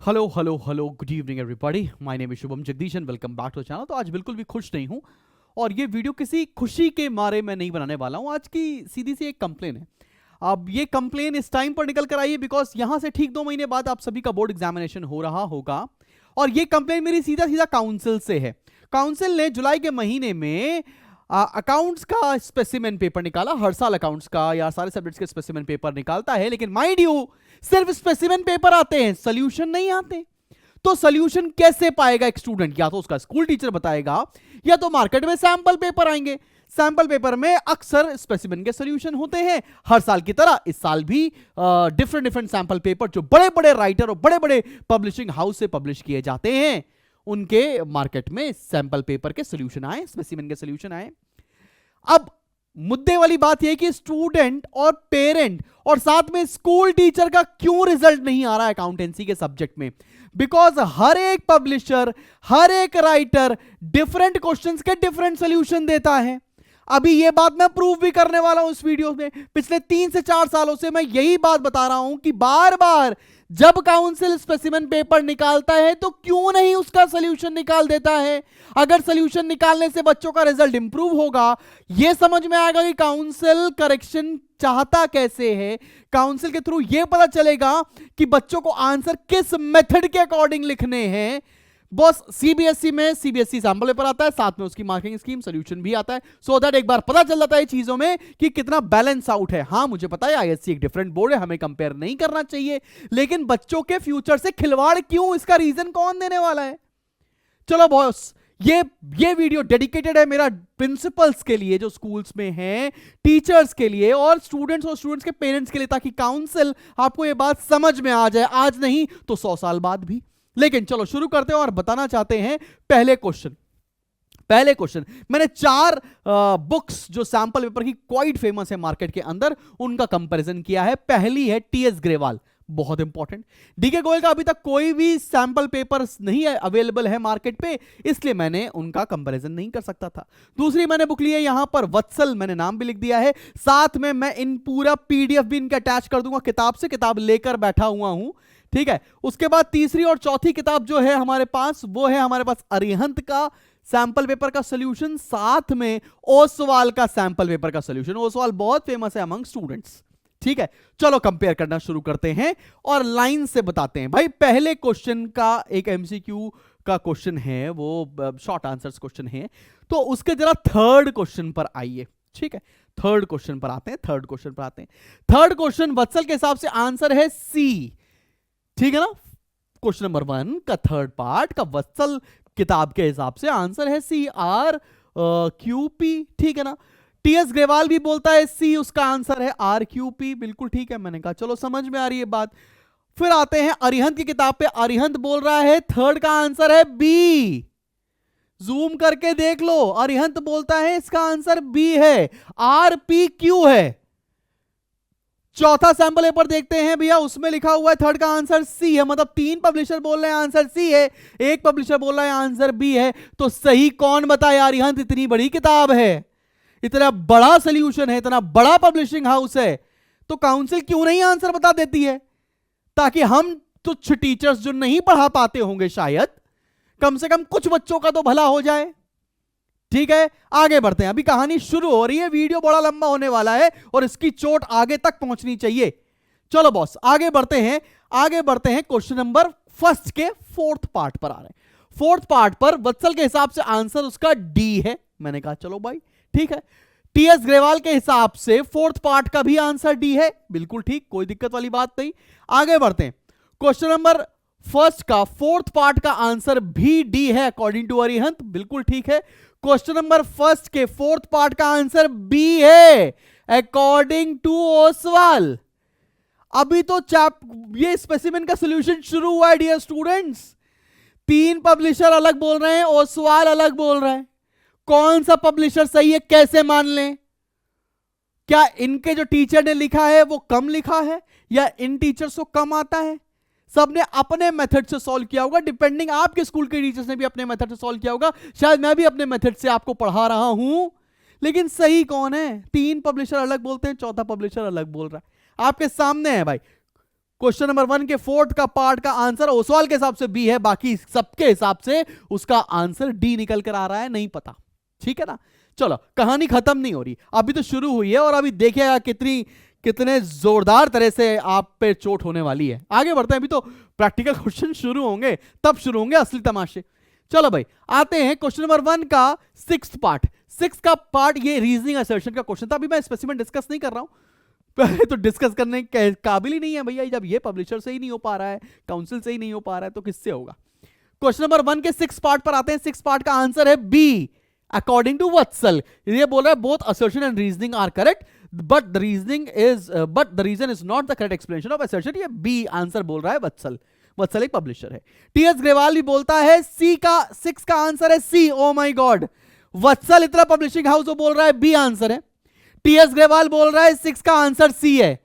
Hello hello hello good evening everybody, my name is Shubham Jagdish and welcome back to channel. तो आज बिल्कुल भी खुश नहीं हूं और ये वीडियो किसी खुशी के मारे मैं नहीं बनाने वाला हूं। आज की सीधी सी एक कंप्लेन है। अब ये कंप्लेन इस टाइम पर निकल कर आई है बिकॉज यहां से ठीक 2 महीने बाद आप सभी का बोर्ड एग्जामिनेशन हो रहा होगा और ये कंप्लेन मेरी सीधा सीधा काउंसिल से है। काउंसिल ने जुलाई के महीने में अकाउंट्स का स्पेसिमेन पेपर निकाला। हर साल अकाउंट्स का या सारे सब्जेक्ट्स के स्पेसिमेन पेपर निकालता है, लेकिन माइंड यू सिर्फ स्पेसिमेन पेपर आते हैं, सोल्यूशन नहीं आते। तो सोल्यूशन कैसे पाएगा एक स्टूडेंट? या तो उसका स्कूल टीचर बताएगा या तो मार्केट में सैंपल पेपर आएंगे। सैंपल पेपर में अक्सर स्पेसिमेन के सोल्यूशन होते हैं। हर साल की तरह इस साल भी डिफरेंट डिफरेंट सैंपल पेपर जो बड़े बड़े राइटर और बड़े बड़े पब्लिशिंग हाउस से पब्लिश किए जाते हैं, उनके मार्केट में सैंपल पेपर के सोल्यूशन आए, स्पेसिमेन के सोल्यूशन आए। अब मुद्दे वाली बात यह कि स्टूडेंट और पेरेंट और साथ में स्कूल टीचर का क्यों रिजल्ट नहीं आ रहा है अकाउंटेंसी के सब्जेक्ट में? बिकॉज हर एक पब्लिशर, हर एक राइटर डिफरेंट क्वेश्चंस के डिफरेंट सॉल्यूशन देता है। अभी यह बात मैं प्रूव भी करने वाला हूं इस वीडियो में। पिछले 3 से 4 सालों से मैं यही बात बता रहा हूं कि बार बार जब काउंसिल स्पेसिमेन पेपर निकालता है तो क्यों नहीं उसका सॉल्यूशन निकाल देता है। अगर सॉल्यूशन निकालने से बच्चों का रिजल्ट इंप्रूव होगा, यह समझ में आएगा कि काउंसिल करेक्शन चाहता कैसे है। काउंसिल के थ्रू यह पता चलेगा कि बच्चों को आंसर किस मेथड के अकॉर्डिंग लिखने हैं। बॉस सीबीएसई में सीबीएसई सैंपल पेपर आता है, साथ में उसकी मार्किंग स्कीम सॉल्यूशन भी आता है, सो दैट एक बार पता चल जाता है चीजों में कि कितना बैलेंस आउट है। हां मुझे पता है आईएससी एक डिफरेंट बोर्ड है, हमें कंपेयर नहीं करना चाहिए, लेकिन बच्चों के फ्यूचर से खिलवाड़ क्यों, इसका रीजन कौन देने वाला है? चलो बॉस, ये वीडियो डेडिकेटेड है मेरा प्रिंसिपल्स के लिए जो स्कूल्स में हैं, टीचर्स के लिए और स्टूडेंट्स के पेरेंट्स के लिए, ताकि काउंसिल आपको ये बात समझ में आ जाए, आज नहीं तो 100 साल बाद भी। लेकिन चलो शुरू करते हैं और बताना चाहते हैं पहले क्वेश्चन। मैंने 4 बुक्स जो सैंपल पेपर की क्वाइट फेमस है मार्केट के अंदर, उनका कंपैरिजन किया है। पहली है टीएस ग्रेवाल, बहुत इंपॉर्टेंट। डीके गोयल का अभी तक कोई भी सैंपल पेपर नहीं अवेलेबल है मार्केट पे, इसलिए मैंने उनका कंपैरिजन नहीं कर सकता था। दूसरी मैंने बुक ली है यहां पर वत्सल, मैंने नाम भी लिख दिया है, साथ में मैं इन पूरा पीडीएफ भी इनका अटैच कर दूंगा। किताब लेकर बैठा हुआ हूं, ठीक है। उसके बाद तीसरी और चौथी किताब जो है हमारे पास, वो है हमारे पास अरिहंत का सैंपल पेपर का सॉल्यूशन, साथ में ओसवाल का सैंपल पेपर का सॉल्यूशन। ओसवाल बहुत फेमस है अमंग स्टूडेंट्स, ठीक है। चलो कंपेयर करना शुरू करते हैं और लाइन से बताते हैं। भाई पहले क्वेश्चन का एक एमसीक्यू का क्वेश्चन है, वो शॉर्ट आंसर्स क्वेश्चन है, तो उसके जरा थर्ड क्वेश्चन पर आइए, ठीक है। थर्ड क्वेश्चन पर आते हैं। थर्ड क्वेश्चन वत्सल के हिसाब से आंसर है सी, ठीक है ना। क्वेश्चन नंबर 1 का थर्ड पार्ट का वत्सल किताब के हिसाब से आंसर है सी, आर क्यू पी, ठीक है ना। टीएस ग्रेवाल भी बोलता है सी, उसका आंसर है आर क्यू पी, बिल्कुल ठीक है। मैंने कहा चलो समझ में आ रही है बात। फिर आते हैं अरिहंत की किताब पे, अरिहंत बोल रहा है थर्ड का आंसर है बी। जूम करके देख लो, अरिहंत बोलता है इसका आंसर बी है, आर पी क्यू है। चौथा सैंपल पेपर देखते हैं भैया, उसमें लिखा हुआ है थर्ड का आंसर सी है, मतलब 3 पब्लिशर बोल रहे हैं आंसर सी है, 1 पब्लिशर बोल रहा है आंसर बी है। तो सही कौन बताए? अरिहंत, इतनी बड़ी किताब है, इतना बड़ा सोल्यूशन है, इतना बड़ा पब्लिशिंग हाउस है, तो काउंसिल क्यों नहीं आंसर बता देती है? ताकि हम तुच्छ टीचर्स जो नहीं पढ़ा पाते होंगे शायद, कम से कम कुछ बच्चों का तो भला हो जाए, ठीक है। आगे बढ़ते हैं, अभी कहानी शुरू हो रही है, वीडियो बड़ा लंबा होने वाला है और इसकी चोट आगे तक पहुंचनी चाहिए। चलो बॉस आगे बढ़ते हैं क्वेश्चन नंबर फर्स्ट के 4th पार्ट पर आ रहे हैं। 4th पार्ट पर वत्सल के हिसाब से आंसर उसका डी है। मैंने कहा चलो भाई ठीक है। टीएस ग्रेवाल के हिसाब से 4th पार्ट का भी आंसर डी है, बिल्कुल ठीक, कोई दिक्कत वाली बात नहीं। आगे बढ़ते हैं, क्वेश्चन नंबर फर्स्ट का 4th पार्ट का आंसर भी डी है अकॉर्डिंग टू अरिहंत, बिल्कुल ठीक है। क्वेश्चन नंबर फर्स्ट के 4th पार्ट का आंसर बी है अकॉर्डिंग टू ओसवाल। अभी तो ये स्पेसिमेन का सॉल्यूशन शुरू हुआ है डियर स्टूडेंट्स। 3 पब्लिशर अलग बोल रहे हैं, ओसवाल अलग बोल रहा है। कौन सा पब्लिशर सही है कैसे मान लें? क्या इनके जो टीचर ने लिखा है वो कम लिखा है या इन टीचर्स को कम आता है? सबने अपने मेथड से सॉल्व किया होगा, डिपेंडिंग आपके स्कूल के टीचर्स ने भी अपने मेथड से सॉल्व किया होगा, शायद मैं भी अपने मेथड से आपको पढ़ा रहा हूं, लेकिन सही कौन है? 3 पब्लिशर अलग बोलते हैं, चौथा पब्लिशर अलग बोल रहा है, आपके सामने है भाई। क्वेश्चन नंबर 1 के फोर्थ का पार्ट का आंसर ओसवाल के हिसाब से बी है, बाकी सबके हिसाब से उसका आंसर डी निकल कर आ रहा है, नहीं पता। ठीक है ना, चलो कहानी खत्म नहीं हो रही, अभी तो शुरू हुई है और अभी देखिएगा कितने जोरदार तरह से आप पे चोट होने वाली है। आगे बढ़ते हैं, अभी तो प्रैक्टिकल क्वेश्चन शुरू होंगे, तब शुरू होंगे असली तमाशे। चलो भाई आते हैं क्वेश्चन नंबर 1 का सिक्स्थ का पार्ट, ये रीजनिंग असर्शन का क्वेश्चन था। अभी मैं स्पेसिफिक डिस्कस नहीं कर रहा हूं, पहले तो डिस्कस करने के काबिल ही नहीं है भैया, जब ये पब्लिशर से ही नहीं हो पा रहा है, काउंसिल से ही नहीं हो पा रहा है, तो किससे होगा। क्वेश्चन नंबर 1 के 6 पार्ट पर आते हैं। 6 पार्ट का आंसर है बी, अकॉर्डिंग टू वत्सल। ये बोल रहा है both assertion and reasoning are correct but the reason is not the correct explanation of assertion. ये बी आंसर बोल रहा है वत्सल एक पब्लिशर है। टीएस ग्रेवाल भी बोलता है सी का 6 का आंसर है सी। ओ माय गॉड, वत्सल इतना पब्लिशिंग हाउस वो बोल रहा है बी आंसर है। टीएस ग्रेवाल बोल रहा है 6 का आंसर सी है।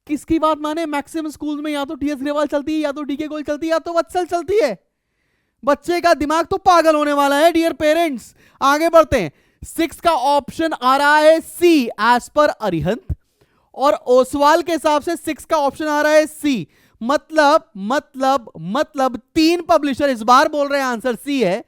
किसकी बात माने, मैक्सिमम स्कूल में या तो टीएस ग्रेवाल चलती है, या तो डीके गोयल चलती है, या तो वत्सल चलती है। बच्चे का दिमाग तो पागल होने वाला है डियर पेरेंट्स। आगे बढ़ते हैं, 6 का ऑप्शन आ रहा है सी एज पर अरिहंत, और ओसवाल के हिसाब से 6 का ऑप्शन आ रहा है सी। मतलब 3 पब्लिशर इस बार बोल रहे हैं आंसर सी है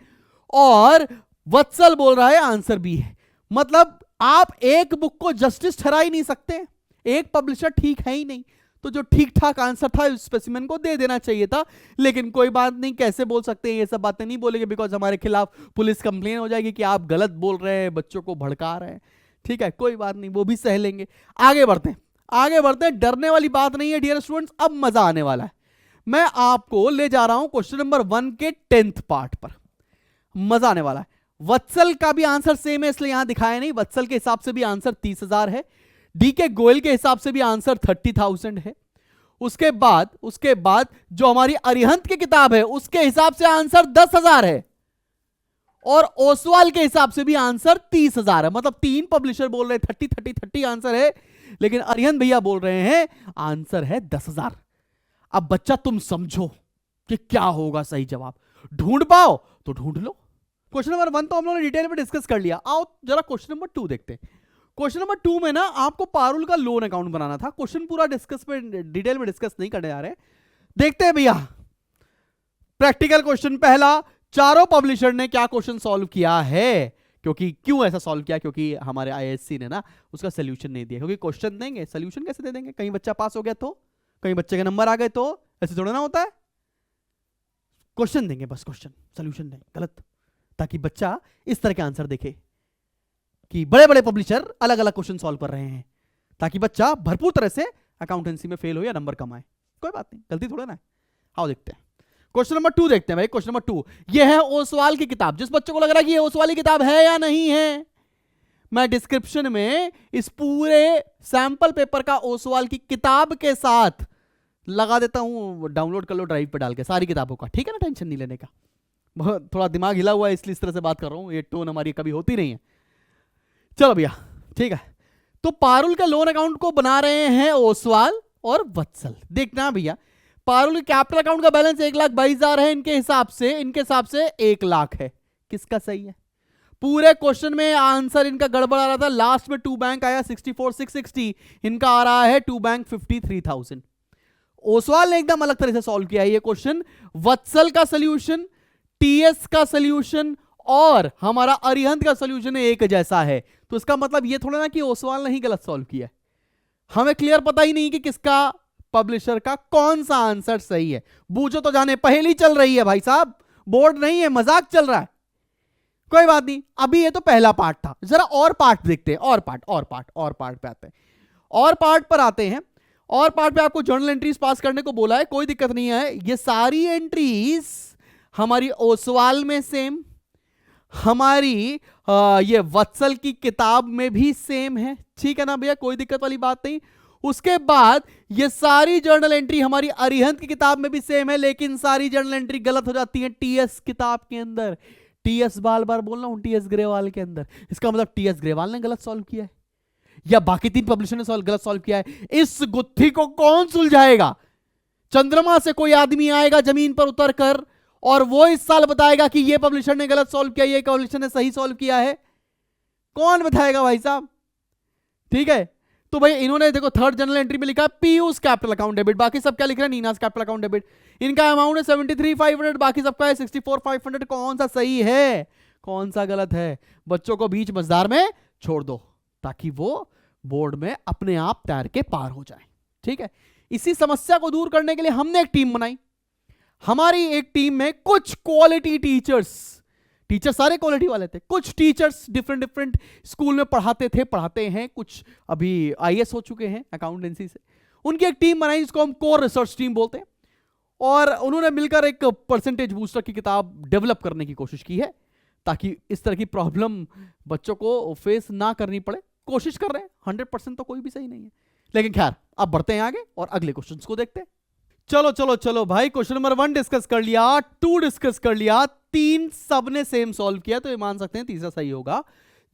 और वत्सल बोल रहा है आंसर बी है। मतलब आप एक बुक को जस्टिस ठहरा ही नहीं सकते, एक पब्लिशर ठीक है ही नहीं, तो जो ठीक ठाक आंसर था स्पेसिमेन को दे देना चाहिए था। लेकिन कोई बात नहीं, कैसे बोल सकते हैं, ये सब बातें नहीं बोलेंगे, बिकॉज हमारे खिलाफ पुलिस कंप्लेन हो जाएगी कि आप गलत बोल रहे हैं, बच्चों को भड़का रहे हैं। ठीक है, कोई बात नहीं, वो भी सह लेंगे। आगे बढ़ते हैं, डरने वाली बात नहीं है डियर स्टूडेंट्स, अब मजा आने वाला है। मैं आपको ले जा रहा हूं क्वेश्चन नंबर 1 के 10th पार्ट पर, मजा आने वाला है। वत्सल का भी आंसर सेम है, इसलिए यहां दिखाया नहीं। वत्सल के हिसाब से भी आंसर 30,000 है, डीके गोयल के हिसाब से भी आंसर 30,000 है। उसके बाद जो हमारी अरिहंत की किताब है उसके हिसाब से आंसर 10,000 है, और ओसवाल के हिसाब से भी आंसर 30,000 है। मतलब 3 पब्लिशर बोल रहे हैं 30 आंसर है, लेकिन अरिहंत भैया बोल रहे हैं आंसर है 10,000। अब बच्चा तुम समझो कि क्या होगा सही जवाब, ढूंढ पाओ तो ढूंढ लो। क्वेश्चन नंबर 1 तो हम लोगों ने डिटेल में डिस्कस कर लिया। आओ जरा क्वेश्चन नंबर 2 देखते हैं। क्वेश्चन नंबर 2 में ना आपको पारुल का लोन अकाउंट बनाना था। क्वेश्चन पूरा डिटेल में डिस्कस नहीं करने जा रहे, देखते हैं भैया। प्रैक्टिकल क्वेश्चन पहला, चारों पब्लिशर ने क्या क्वेश्चन सॉल्व किया है, क्यों ऐसा सॉल्व किया, क्योंकि हमारे आईएससी ने ना उसका सोल्यूशन नहीं दिया। क्योंकि क्वेश्चन देंगे, सोल्यूशन कैसे दे देंगे, कहीं बच्चा पास हो गया तो, कहीं बच्चे के नंबर आ गए तो, ऐसे थोड़ा ना होता है। क्वेश्चन देंगे बस, क्वेश्चन सोल्यूशन नहीं, गलत, ताकि बच्चा इस तरह के आंसर देखे कि बड़े बड़े पब्लिशर अलग अलग क्वेश्चन सॉल्व कर रहे हैं, ताकि बच्चा भरपूर तरह से अकाउंटेंसी में फेल हो या नंबर कम आए। कोई बात नहीं, गलती थोड़ा ना है। आओ देखते हैं क्वेश्चन नंबर 2 देखते हैं भाई। क्वेश्चन नंबर 2 ये है ओसवाल की किताब। जिस बच्चों को लग रहा है कि ये ओसवाल की किताब है या नहीं है, मैं डिस्क्रिप्शन में इस पूरे सैंपल पेपर का ओसवाल की किताब के साथ लगा देता हूं, डाउनलोड कर लो ड्राइव पे डाल के सारी किताबों का, ठीक है ना, टेंशन नहीं लेने का। थोड़ा दिमाग हिला हुआ है इसलिए इस तरह से बात कर रहा हूं, ये टोन हमारी कभी होती नहीं है। चलो भैया ठीक है, तो पारुल के लोन अकाउंट को बना रहे हैं ओसवाल और वत्सल। देखना भैया, पारुल के कैपिटल अकाउंट का बैलेंस 1,22,000 है, इनके हिसाब से 1 लाख है। किसका सही है? पूरे क्वेश्चन में आंसर इनका गड़बड़ आ रहा था, लास्ट में 2 बैंक आया 64,660, इनका आ रहा है 2 बैंक 53,000। ओसवाल ने एकदम अलग तरह से सॉल्व किया है ये क्वेश्चन। वत्सल का सोल्यूशन, टीएस का सोल्यूशन और हमारा अरिहंत का सोल्यूशन एक जैसा है। तो इसका मतलब ये थोड़ा ना कि ओसवाल ने ही गलत सॉल्व किया है, हमें क्लियर पता ही नहीं कि किसका पब्लिशर का कौन सा आंसर सही है। बूझो तो जाने, पहेली चल रही है भाई साहब, बोर्ड नहीं है, मजाक चल रहा है। कोई बात नहीं, अभी ये तो पहला पार्ट था, जरा और पार्ट देखते हैं, और पार्ट पे आते हैं, और पार्ट पर आते हैं। और पार्ट पे आपको जर्नल एंट्रीज पास करने को बोला है, कोई दिक्कत नहीं है। ये सारी एंट्रीज हमारी ओसवाल में सेम, हमारी ये वत्सल की किताब में भी सेम है, ठीक है ना भैया, कोई दिक्कत वाली बात नहीं। उसके बाद ये सारी जर्नल एंट्री हमारी अरिहंत की किताब में भी सेम है, लेकिन सारी जर्नल एंट्री गलत हो जाती है टीएस किताब के अंदर। टीएस बार बार बोल रहा हूं, टीएस ग्रेवाल के अंदर। इसका मतलब टीएस ग्रेवाल ने गलत सॉल्व किया है या बाकी 3 पब्लिशर ने गलत सॉल्व किया है। इस गुत्थी को कौन सुलझाएगा? चंद्रमा से कोई आदमी आएगा जमीन पर उतरकर और वो इस साल बताएगा कि ये पब्लिशर ने गलत सॉल्व किया, ये पब्लिशर ने सही सॉल्व किया है। कौन बताएगा भाई साहब? ठीक है, तो भाई इन्होंने देखो थर्ड जनरल एंट्री में लिखा है पीयूष कैपिटल अकाउंट डेबिट, बाकी सब क्या लिख रहे हैं, नीनास कैपिटल अकाउंट डेबिट। इनका अमाउंट है 73,500, बाकी सबका है 64,500। कौन सा सही है, कौन सा गलत है? बच्चों को बीच मझधार में छोड़ दो ताकि वो बोर्ड में अपने आप तैर के पार हो जाए। ठीक है, इसी समस्या को दूर करने के लिए हमने एक टीम बनाई। हमारी एक टीम में कुछ क्वालिटी टीचर्स सारे क्वालिटी वाले थे, कुछ टीचर्स डिफरेंट स्कूल में पढ़ाते हैं, कुछ अभी आईएएस हो चुके हैं अकाउंटेंसी से। उनकी एक टीम बनाई जिसको हम कोर रिसर्च टीम बोलते हैं, और उन्होंने मिलकर एक परसेंटेज बूस्टर की किताब डेवलप करने की कोशिश की है ताकि इस तरह की प्रॉब्लम बच्चों को फेस ना करनी पड़े। कोशिश कर रहे हैं, 100% तो कोई भी सही नहीं है, लेकिन खैर अब बढ़ते हैं आगे और अगले क्वेश्चन को देखते हैं। चलो भाई, क्वेश्चन नंबर 1 डिस्कस कर लिया, 2 डिस्कस कर लिया, 3 सबने सेम सॉल्व किया, तो ये मान सकते हैं तीसरा सही होगा।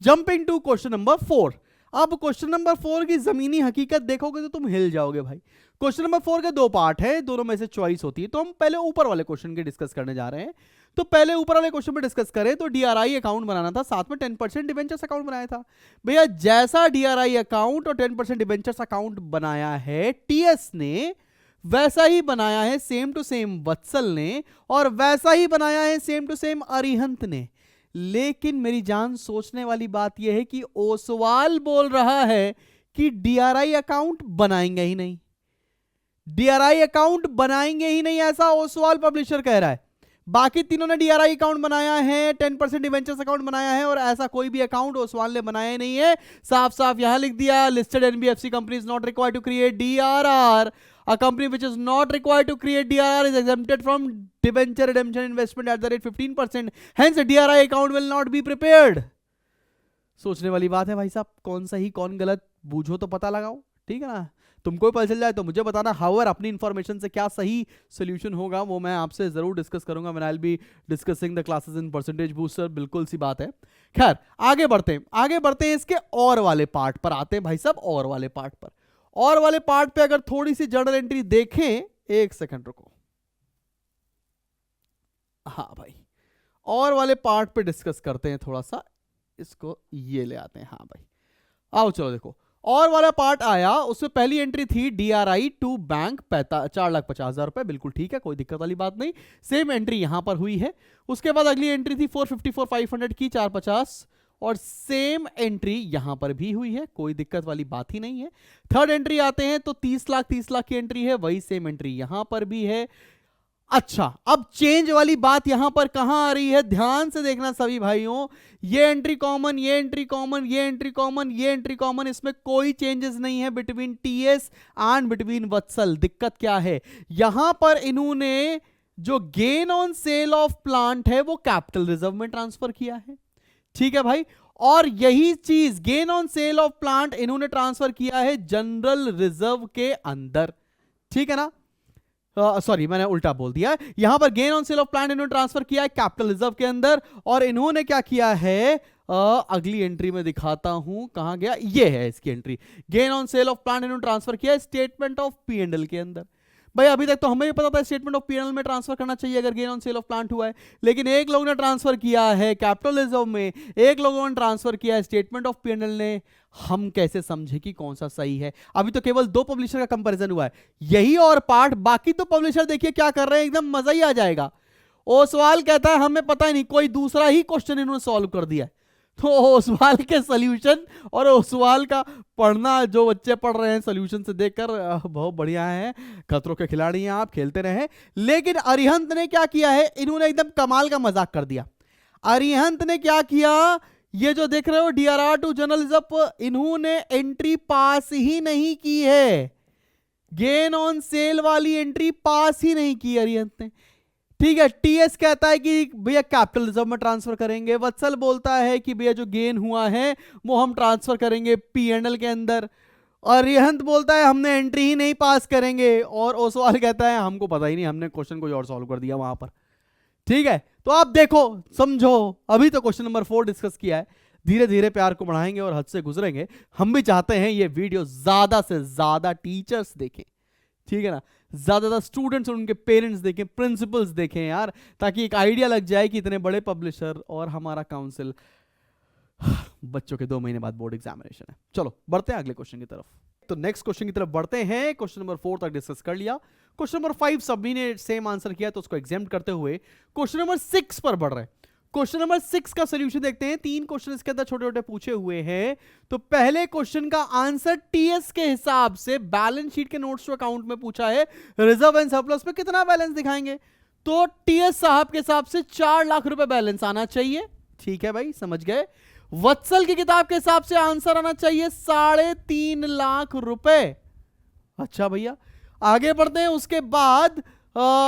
Jumping to question number 4। अब क्वेश्चन नंबर 4 की जमीनी हकीकत देखोगे तो तुम हिल जाओगे भाई। क्वेश्चन नंबर 4 के 2 पार्ट है, दोनों में से चॉइस होती है, तो हम पहले ऊपर वाले क्वेश्चन के डिस्कस करने जा रहे हैं। तो पहले ऊपर वाले क्वेश्चन में डिस्कस करें तो डीआरआई अकाउंट बनाना था, साथ में 10% डिबेंचर्स अकाउंट बनाया था। भैया जैसा डीआरआई अकाउंट और 10% डिबेंचर्स अकाउंट बनाया है टीएस ने, वैसा ही बनाया है सेम टू सेम वत्सल ने, और वैसा ही बनाया है सेम टू सेम अरिहंत ने। लेकिन मेरी जान सोचने वाली बात यह है कि ओसवाल बोल रहा है कि डीआरआई अकाउंट बनाएंगे ही नहीं, डीआरआई अकाउंट बनाएंगे ही नहीं, ऐसा ओसवाल पब्लिशर कह रहा है। बाकी तीनों ने डीआरआई अकाउंट बनाया है, 10% डिवेंचर्स अकाउंट बनाया है, और ऐसा कोई भी अकाउंट ओसवाल ने बनाया नहीं है। साफ साफ यहां लिख दिया, listed NBFC company is not required to create DRR. A company which is not required to create DRR is exempted from debenture redemption investment at the rate 15%. Hence, a DRI account will not be prepared. सोचने वाली बात है भाई साहब, कौन सही कौन गलत बूझो तो पता लगाओ, ठीक है ना। तुमको पता चल जाए तो मुझे बताना। हाउएवर अपनी इंफॉर्मेशन से क्या सही सोल्यूशन होगा वो मैं आपसे जरूर डिस्कस करूंगा when I will be discussing the classes in percentage booster. बिल्कुल सी बात है। खैर आगे बढ़ते हैं, इसके और वाले पार्ट पर आते हैं भाई साहब। और वाले पार्ट पे अगर थोड़ी सी जर्नल एंट्री देखें, एक सेकंड रुको। हाँ भाई, और वाले पार्ट पे डिस्कस करते हैं थोड़ा सा, इसको ये ले आते हैं। हाँ भाई आओ चलो देखो, और वाला पार्ट आया, उसमें पहली एंट्री थी डीआरआई टू बैंक 4,50,000 रुपए। बिल्कुल ठीक है, कोई दिक्कत वाली बात नहीं। सेम एंट्री यहां पर हुई है। उसके बाद अगली एंट्री थी 454,500 की 450, और सेम एंट्री यहां पर भी हुई है, कोई दिक्कत वाली बात ही नहीं है। थर्ड एंट्री आते हैं तो 30 लाख की एंट्री है, वही सेम एंट्री यहां पर भी है। अच्छा, अब चेंज वाली बात यहां पर कहां आ रही है, ध्यान से देखना सभी भाइयों। ये एंट्री कॉमन, ये एंट्री कॉमन, ये एंट्री कॉमन, ये एंट्री कॉमन, इसमें कोई चेंजेस नहीं है बिटवीन टीएस एंड बिटवीन वत्सल। दिक्कत क्या है, यहां पर इन्होंने जो gain on sale of plant है वो कैपिटल रिजर्व में ट्रांसफर किया है, ठीक है भाई। और यही चीज gain on sale of plant इन्होंने ट्रांसफर किया है जनरल रिजर्व के अंदर, ठीक है ना। सॉरी मैंने उल्टा बोल दिया। यहां पर gain on sale of plant इन्होंने ट्रांसफर किया है कैपिटल रिजर्व के अंदर, और इन्होंने क्या किया है, अगली एंट्री में दिखाता हूं कहां गया, ये है इसकी entry. Gain on sale of plant इन्होंने ट्रांसफर किया है स्टेटमेंट ऑफ पी&एल के अंदर। भाई अभी तक तो हमें भी पता था स्टेटमेंट ऑफ पी&एल में ट्रांसफर करना चाहिए अगर gain on sale of plant हुआ है, लेकिन एक लोग ने ट्रांसफर किया है कैपिटल रिजर्व में, एक लोगों ने ट्रांसफर किया है स्टेटमेंट ऑफ पी&एल ने। हम कैसे समझे कि कौन सा सही है? अभी तो केवल 2 पब्लिशर का कंपैरिजन हुआ है, यही और पार्ट। बाकी तो पब्लिशर देखिए क्या कर रहे हैं, एकदम मजा ही आ जाएगा। ओसवाल कहता है हमें पता ही नहीं, कोई दूसरा ही क्वेश्चन इन्होंने सॉल्व कर दिया है। तो ओसवाल के सॉल्यूशन और ओसवाल का पढ़ना जो बच्चे पढ़ रहे हैं सॉल्यूशन से देखकर बहुत बढ़िया है, खतरों के खिलाड़ी हैं आप, खेलते रहे। लेकिन अरिहंत ने क्या किया है, इन्होंने एकदम कमाल का मजाक कर दिया। अरिहंत ने क्या किया, ये जो देख रहे हो डीआरआर टू जर्नलिज्म, इन्होंने एंट्री पास ही नहीं की है, गेन ऑन सेल वाली एंट्री पास ही नहीं की अरिहंत ने, ठीक है। टीएस कहता है कि भैया कैपिटल रिजर्व में ट्रांसफर करेंगे, वत्सल बोलता है कि भैया जो गेन हुआ है वो हम ट्रांसफर करेंगे पी&एल के अंदर, और अरिहंत बोलता है हमने एंट्री ही नहीं पास करेंगे, और ओसवाल कहता है हमको पता ही नहीं, हमने क्वेश्चन कोई और सॉल्व कर दिया वहां पर, ठीक है। तो आप देखो समझो, अभी तो क्वेश्चन नंबर 4 डिस्कस किया है, धीरे धीरे प्यार को बढ़ाएंगे और हद से गुजरेंगे। हम भी चाहते हैं ये वीडियो ज्यादा से ज्यादा टीचर्स देखें, ठीक है ना, ज्यादा स्टूडेंट्स और उनके पेरेंट्स देखें, प्रिंसिपल्स देखें यार, ताकि एक आइडिया लग जाए कि इतने बड़े पब्लिशर और हमारा काउंसिल, बच्चों के 2 महीने बाद बोर्ड एग्जामिनेशन है। चलो बढ़ते हैं अगले क्वेश्चन की तरफ। तो नेक्स्ट क्वेश्चन की तरफ बढ़ते हैं। क्वेश्चन नंबर 4 तक डिस्कस कर लिया। क्वेश्चन नंबर 5 सभी ने सेम आंसर किया तो उसको एग्जाम करते हुए क्वेश्चन नंबर 6 पर बढ़ रहे हैं। क्वेश्चन नंबर 6 का सॉल्यूशन देखते हैं। 3 क्वेश्चन इसके अंदर छोटे छोटे पूछे हुए हैं। तो पहले क्वेश्चन का आंसर टीएस के हिसाब से बैलेंस शीट के नोट्स टू अकाउंट में पूछा है, रिजर्व एंड सरप्लस में कितना बैलेंस दिखाएंगे। तो टीएस साहब के हिसाब से 4 लाख रुपए बैलेंस आना चाहिए। ठीक है भाई, समझ गए। वत्सल की किताब के हिसाब से आंसर आना चाहिए 3.5 लाख रुपए। अच्छा भैया, आगे बढ़ते हैं। उसके बाद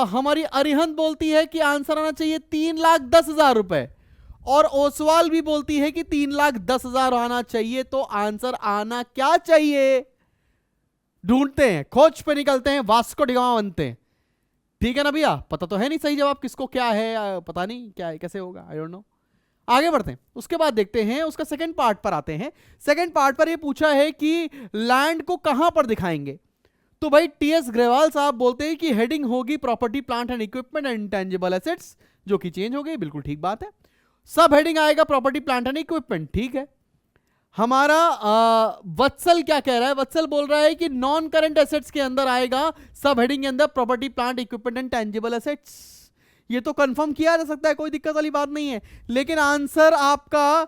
हमारी अरिहंत बोलती है कि आंसर आना चाहिए 3,10,000 रुपए, और ओसवाल भी बोलती है कि 3,10,000 आना चाहिए। तो आंसर आना क्या चाहिए, ढूंढते हैं, खोज पे निकलते हैं, वास्को डिगामा बनते हैं। ठीक है ना भैया, पता तो है नहीं सही जवाब किसको क्या है, पता नहीं क्या है, कैसे होगा, आई डोंट नो। आगे बढ़ते हैं। उसके बाद देखते हैं, उसका सेकंड पार्ट पर आते हैं। सेकंड पार्ट पर यह पूछा है कि लैंड को कहां पर दिखाएंगे। तो भाई टीएस ग्रेवाल साहब बोलते हैं कि हेडिंग होगी property plant and equipment and intangible assets, जो कि चेंज हो गई, बिल्कुल ठीक बात है। सब हेडिंग आएगा प्रॉपर्टी प्लांट एंड इक्विपमेंट, ठीक है। हमारा वत्सल क्या कह रहा है, वत्सल बोल रहा है कि नॉन करंट एसेट्स के अंदर आएगा, सब हेडिंग के अंदर property plant equipment and tangible assets. ये तो कंफर्म किया जा सकता है, कोई दिक्कत वाली बात नहीं है। लेकिन आंसर आपका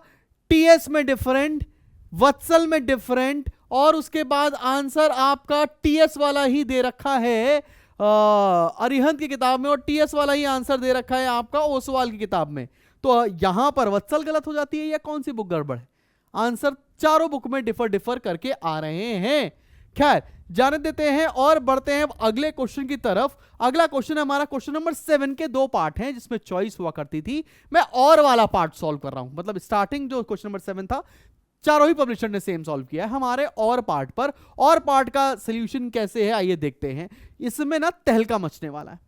टीएस में डिफरेंट, वत्सल में डिफरेंट, और उसके बाद आंसर आपका टीएस वाला ही दे रखा है अरिहंत की किताब में, और टीएस वाला ही आंसर दे रखा है आपका ओसवाल की किताब में। तो यहां पर वत्सल गलत हो जाती है या कौन सी बुक गड़बड़ है। आंसर चारों बुक में डिफर करके आ रहे हैं। खैर, जाने देते हैं और बढ़ते हैं अगले क्वेश्चन की तरफ। अगला क्वेश्चन है हमारा क्वेश्चन नंबर 7 के 2 पार्ट हैं, जिसमें चॉइस हुआ करती थी। मैं और वाला पार्ट सॉल्व कर रहा हूं, मतलब स्टार्टिंग जो क्वेश्चन नंबर 7 था, चारों ही पब्लिशर ने सेम सॉल्व किया है। हमारे और पार्ट पर, और पार्ट का सोल्यूशन कैसे है आइए देखते हैं। इसमें ना तहलका मचने वाला है।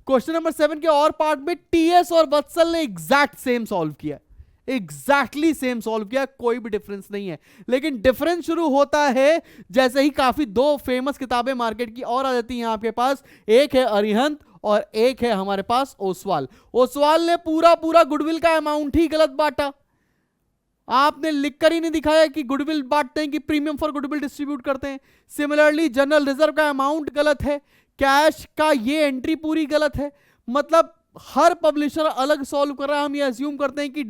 क्वेश्चन नंबर 7 के और पार्ट में टीएस और वत्सल ने एग्जैक्ट सेम सॉल्व किया, एग्जैक्टली सेम सॉल्व किया, कोई भी डिफरेंस नहीं है। लेकिन डिफरेंस शुरू होता है जैसे ही काफी 2 फेमस किताबें मार्केट की और आ जाती हैं आपके पास। एक है अरिहंत और एक है हमारे पास ओसवाल। ओसवाल ने पूरा गुडविल का अमाउंट ही गलत बांटा। आपने लिखकर ही नहीं दिखाया कि गुडविल बांटते हैं कि प्रीमियम फॉर गुडविल डिस्ट्रीब्यूट करते हैं। सिमिलरली जनरल रिजर्व का अमाउंट गलत है, कैश का ये एंट्री पूरी गलत है। मतलब हर पब्लिशर अलग सॉल्व कर रहा है। हम ये अज्यूम करते हैं कि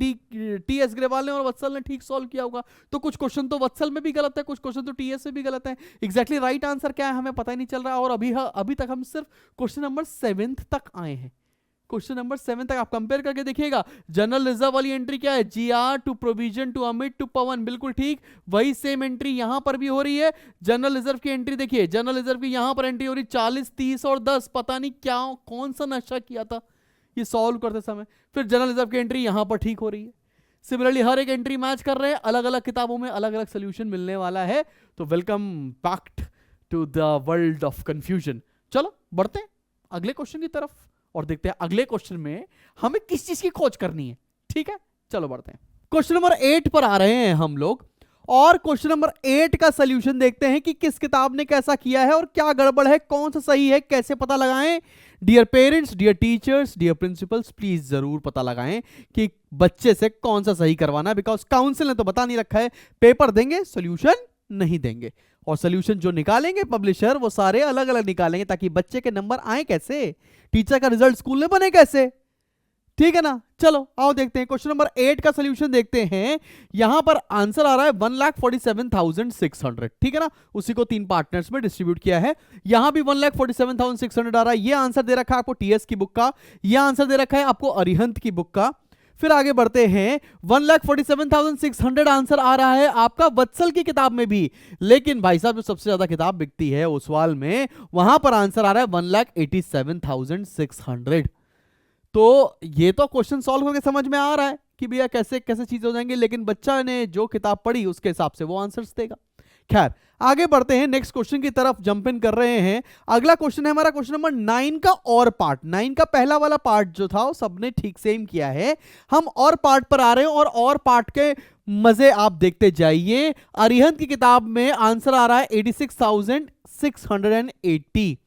टीएस ग्रेवाल ने और वत्सल ने ठीक सॉल्व किया होगा। तो कुछ क्वेश्चन तो वत्सल में भी गलत है, कुछ क्वेश्चन तो टीएस में भी गलत है। एग्जैक्टली राइट आंसर क्या है हमें पता ही नहीं चल रहा। और अभी तक हम सिर्फ क्वेश्चन नंबर 7 तक आए हैं। क्वेश्चन नंबर 7 तक आप कंपेयर करके देखिएगा। जनरल रिजर्व वाली एंट्री क्या है, जीआर टू प्रोविजन टू अमिट टू पवन, बिल्कुल ठीक। वही सेम एंट्री यहां पर भी हो रही है। जनरल रिजर्व की एंट्री देखिए, जनरल रिजर्व की यहां पर एंट्री हो रही 40, 30 और 10। पता नहीं क्या कौन सा नशा किया था ये सॉल्व करते समय। फिर जनरल रिजर्व की एंट्री यहां पर ठीक हो रही है। सिमिलरली हर एक एंट्री मैच कर रहे हैं, अलग अलग किताबों में अलग अलग सोल्यूशन मिलने वाला है। तो welcome back to the world of confusion. चलो बढ़ते हैं अगले क्वेश्चन की तरफ और देखते हैं अगले क्वेश्चन में हमें किस चीज की खोज करनी है। ठीक है, चलो बढ़ते हैं। क्वेश्चन नंबर 8 पर आ रहे हैं हम लोग, और क्वेश्चन नंबर 8 का सॉल्यूशन देखते हैं कि किस किताब ने कैसा किया है और क्या गड़बड़ है, कौन सा सही है, कैसे पता लगाएं। Dear parents, dear teachers, dear principals, please जरूर पता लगाएं कि बच्चे से कौन सा सही करवाना है। बिकॉज काउंसिल ने तो बता नहीं रखा है, पेपर देंगे सॉल्यूशन नहीं देंगे, और सॉल्यूशन जो निकालेंगे पब्लिशर वो सारे अलग अलग निकालेंगे, ताकि बच्चे के नंबर आए कैसे, टीचर का रिजल्ट स्कूल में बने कैसे। ठीक है ना, चलो आओ देखते हैं। क्वेश्चन नंबर 8 का सॉल्यूशन देखते हैं। यहां पर आंसर आ रहा है 1,47,600। ठीक है ना, उसी को 3 पार्टनर्स में डिस्ट्रीब्यूट किया है। यहां भी 1,47,600 आ रहा है। ये आंसर दे रखा है आपको टीएस की बुक का, ये आंसर दे रखा है आपको अरिहंत की बुक का। फिर आगे बढ़ते हैं, 1,47,600 आंसर आ रहा है आपका वत्सल की किताब में भी। लेकिन भाई साहब जो सबसे ज्यादा किताब बिकती है ओसवाल में, वहां पर आंसर आ रहा है 1,87,600। तो ये तो क्वेश्चन सॉल्व करके समझ में आ रहा है कि भैया कैसे कैसे चीजें हो जाएंगी, लेकिन बच्चा ने जो किताब पढ़ी उसके हिसाब से वो आंसर्स देगा। खैर आगे बढ़ते हैं, नेक्स्ट क्वेश्चन की तरफ जंप इन कर रहे हैं। अगला क्वेश्चन है हमारा क्वेश्चन नंबर 9 का और पार्ट। 9 का पहला वाला पार्ट जो था वो सबने ठीक सेम किया है। हम और पार्ट पर आ रहे हैं और पार्ट के मजे आप देखते जाइए। अरिहंत की किताब में आंसर आ रहा है 86,680।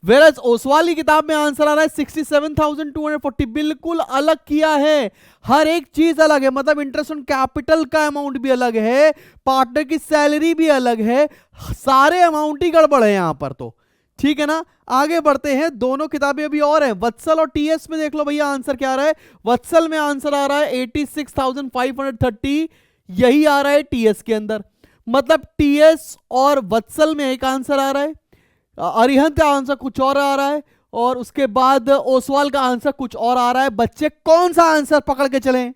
वेरस ओसवाल की किताब में आंसर आ रहा है 67,240। बिल्कुल अलग किया है, हर एक चीज अलग है, मतलब इंटरेस्ट ऑन कैपिटल का अमाउंट भी अलग है, पार्टनर की सैलरी भी अलग है, सारे अमाउंट ही गड़बड़ है यहां पर। तो ठीक है ना, आगे बढ़ते हैं। दोनों किताबें अभी और हैं। वत्सल और टीएस में देख लो भैया आंसर क्या आ रहा है। वत्सल में आंसर आ रहा है 86,530, यही आ रहा है टीएस के अंदर। मतलब टीएस और वत्सल में एक आंसर आ रहा है, अरिहंत का आंसर कुछ और आ रहा है, और उसके बाद ओसवाल का आंसर कुछ और आ रहा है। बच्चे कौन सा आंसर पकड़ के चलें?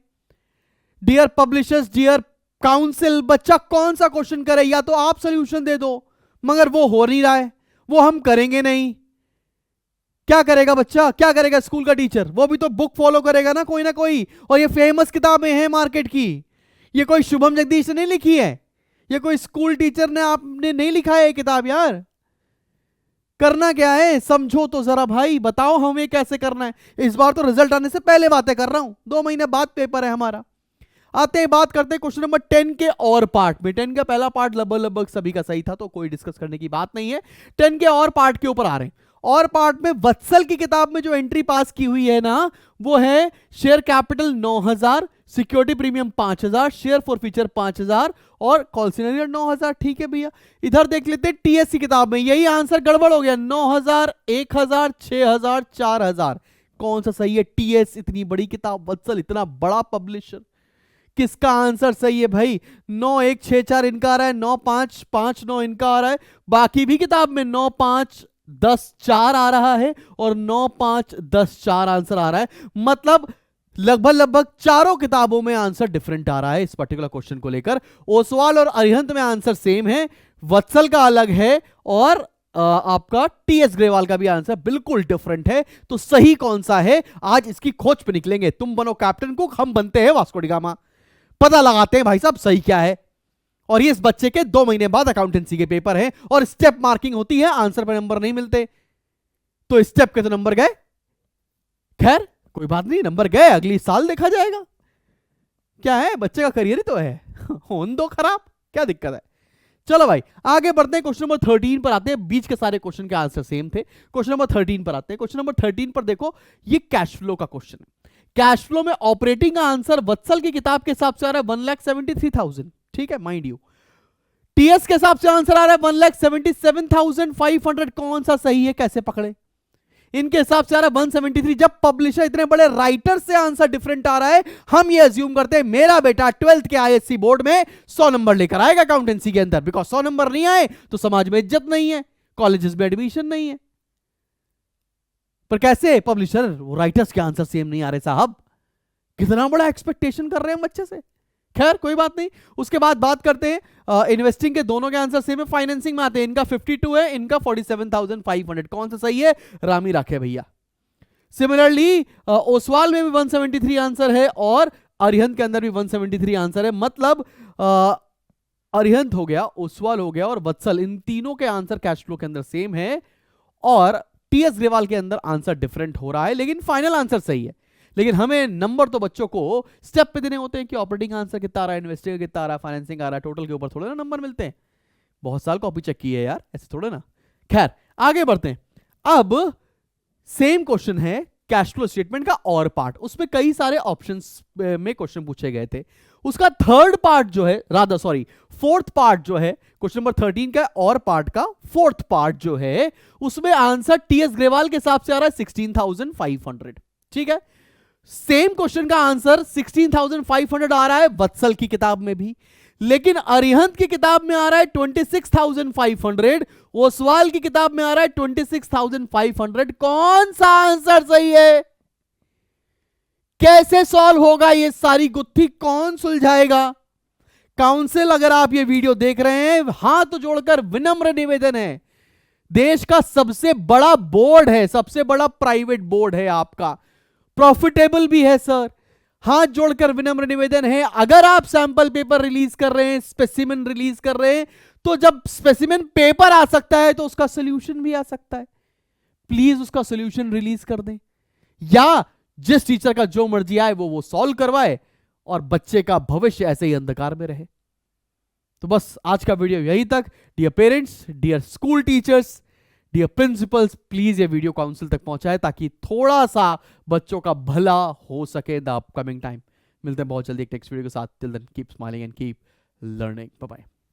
डियर पब्लिशर्स, डियर काउंसिल, बच्चा कौन सा क्वेश्चन करे? या तो आप सॉल्यूशन दे दो, मगर वो हो नहीं रहा है, वो हम करेंगे नहीं। क्या करेगा बच्चा, क्या करेगा स्कूल का टीचर? वो भी तो बुक फॉलो करेगा ना कोई। और ये फेमस किताबें हैं मार्केट की, ये कोई शुभम जगदीश ने नहीं लिखी है, ये कोई स्कूल टीचर ने आपने नहीं लिखा है ये किताब। यार करना क्या है, समझो तो जरा भाई, बताओ हमें कैसे करना है। इस बार तो रिजल्ट आने से पहले बातें कर रहा हूं, 2 महीने बाद पेपर है हमारा। आते हैं, बात करते हैं क्वेश्चन नंबर 10 के और पार्ट में। 10 का पहला पार्ट लगभग सभी का सही था, तो कोई डिस्कस करने की बात नहीं है। 10 के और पार्ट के ऊपर आ रहे हैं। और पार्ट में वत्सल की किताब में जो एंट्री पास की हुई है ना, वो है share capital 9,000, security premium 5,000, share for future 5,000 और कॉल सिनेरियो 9,000। ठीक है भैया, इधर देख लेते हैं टीएस की किताब में। यही आंसर गड़बड़ हो गया, 9,000, 1,000, 6,000, 4,000। कौन सा सही है? टीएस इतनी बड़ी किताब, वत्सल इतना बड़ा पब्लिशर, किसका आंसर सही है भाई? 9, 1, 6, 4 इनका आ रहा है, 9, 5, 5, 9 इनका आ रहा है। बाकी भी किताब में 9, 5, 10, 4 आ रहा है, और 9, 5, 10, 4 आंसर आ रहा है। मतलब लगभग चारों किताबों में आंसर डिफरेंट आ रहा है इस पर्टिकुलर क्वेश्चन को लेकर। ओसवाल और अरिहंत में आंसर सेम है, वत्सल का अलग है, और आपका टीएस ग्रेवाल का भी आंसर बिल्कुल डिफरेंट है। तो सही कौन सा है, आज इसकी खोज पे निकलेंगे। तुम बनो कैप्टन कुक, हम बनते हैं वास्को डी गामा। पता लगाते हैं भाई साहब सही क्या है। और ये इस बच्चे के 2 महीने बाद अकाउंटेंसी के पेपर हैं, और स्टेप मार्किंग होती है, आंसर पर नंबर नहीं मिलते, तो स्टेप के तो नंबर गए। खैर कोई बात नहीं, नंबर गए, अगली साल देखा जाएगा। क्या है, बच्चे का करियर ही तो है होन दो खराब, क्या दिक्कत है। चलो भाई आगे बढ़ते हैं, क्वेश्चन नंबर 13 पर आते हैं। बीच के सारे क्वेश्चन के आंसर सेम थे। क्वेश्चन नंबर 13 पर आते हैं। क्वेश्चन नंबर 13 पर देखो, ये कैश फ्लो का क्वेश्चन है। कैश फ्लो में ऑपरेटिंग का आंसर वत्सल की किताब के हिसाब से आ रहा है 1,73,000। ठीक है, माइंड यू। टीएस के हिसाब से आंसर आ रहा है 1,77,500। कौन सा सही है, कैसे पकड़े? इनके हिसाब से आ रहा है 173। जब पब्लिशर इतने बड़े राइटर से आंसर डिफरेंट आ रहा है, हम ये अज्यूम करते हैं मेरा बेटा 12th के आईएससी बोर्ड में 100 नंबर लेकर आएगा अकाउंटेंसी के अंदर। बिकॉज 100 नंबर नहीं आए तो समाज में इज्जत नहीं है, कॉलेजेस में एडमिशन नहीं है। पर कैसे पब्लिशर, वो राइटर्स के आंसर सेम नहीं आ रहे साहब, कितना बड़ा एक्सपेक्टेशन कर रहे हैं बच्चे से। खैर कोई बात नहीं। उसके बाद बात करते हैं इन्वेस्टिंग के, दोनों के आंसर सेम है। फाइनेंसिंग में आते हैं, इनका 52 है, इनका 47,500। कौन सा सही है? रामी राखे भैया। सिमिलरली ओसवाल में भी 173 आंसर है, और अरिहंत के अंदर भी 173 आंसर है। मतलब अरिहंत हो गया, ओसवाल हो गया, और वत्सल, इन तीनों के आंसर कैश फ्लो के अंदर सेम है, और टीएस ग्रेवाल के अंदर आंसर डिफरेंट हो रहा है, लेकिन फाइनल आंसर सही है। लेकिन हमें नंबर तो बच्चों को स्टेप पे देने होते हैं कि ऑपरेटिंग आंसर कितना आ रहा है, इन्वेस्टिंग कितना आ रहा है, फाइनेंसिंग आ रहा है, टोटल के ऊपर थोड़े ना नंबर मिलते हैं। बहुत साल कॉपी चेक की है यार, ऐसे थोड़े ना। खैर आगे बढ़ते हैं। अब सेम क्वेश्चन है कैश फ्लो स्टेटमेंट का और पार्ट, उसमें कई सारे ऑप्शंस में क्वेश्चन पूछे गए थे। उसका थर्ड पार्ट जो है, रादर सॉरी फोर्थ पार्ट जो है क्वेश्चन नंबर 13 का और पार्ट का फोर्थ पार्ट जो है, उसमें आंसर टीएस ग्रेवाल के हिसाब से आ रहा है 16,500। ठीक है, सेम क्वेश्चन का आंसर 16,500 आ रहा है वत्सल की किताब में भी, लेकिन अरिहंत की किताब में आ रहा है 26,500, ओसवाल की किताब में आ रहा है 26,500। कौन सा आंसर सही है? कैसे सॉल्व होगा ये सारी गुत्थी, कौन सुलझाएगा? काउंसिल, अगर आप ये वीडियो देख रहे हैं, हाथ जोड़कर विनम्र निवेदन है, देश का सबसे बड़ा बोर्ड है, सबसे बड़ा प्राइवेट बोर्ड है आपका, प्रॉफिटेबल भी है सर, हाथ जोड़कर विनम्र निवेदन है, अगर आप सैंपल पेपर रिलीज कर रहे हैं, स्पेसिमेन रिलीज कर रहे हैं, तो जब स्पेसिमेन पेपर आ सकता है तो उसका सोल्यूशन भी आ सकता है। प्लीज उसका सोल्यूशन रिलीज कर दें, या जिस टीचर का जो मर्जी आए वो सॉल्व करवाए, और बच्चे का भविष्य ऐसे ही अंधकार में रहे। तो बस आज का वीडियो यहीं तक। Dear parents, dear school teachers, dear principals, please ये वीडियो काउंसिल तक पहुंचाए ताकि थोड़ा सा बच्चों का भला हो सके द अपकमिंग टाइम। मिलते हैं बहुत जल्दी एक नेक्स्ट वीडियो के साथ। Till then keep smiling and keep learning. Bye bye.